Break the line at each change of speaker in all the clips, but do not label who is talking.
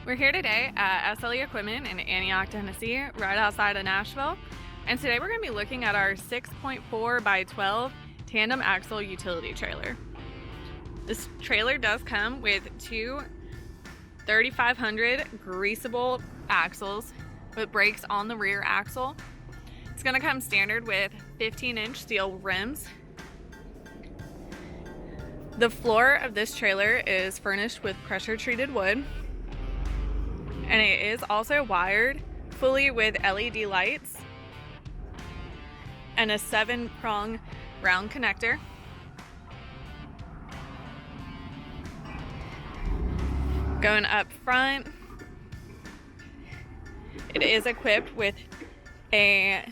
We're here today at SLE Equipment in Antioch, Tennessee, right outside of Nashville. And today we're going to be looking at our 6.4'x12 tandem axle utility trailer. This trailer does come with two 3500 greaseable axles with brakes on the rear axle. It's going to come standard with 15-inch steel rims. The floor of this trailer is furnished with pressure treated wood, and it is also wired fully with LED lights and a 7-prong round connector. Going up front, it is equipped with a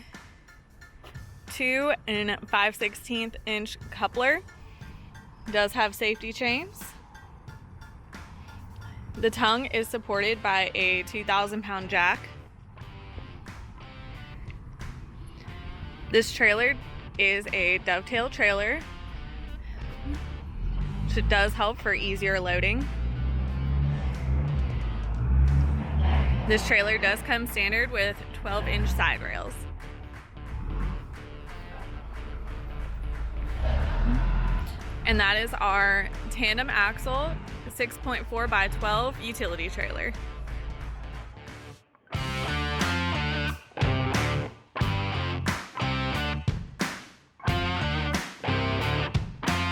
2 5/16 inch coupler. It does have safety chains. The tongue is supported by a 2,000-pound jack. This trailer is a Dovetail trailer, which does help for easier loading. This trailer does come standard with 12-inch side rails. And that is our tandem axle 6.4'x12 utility trailer.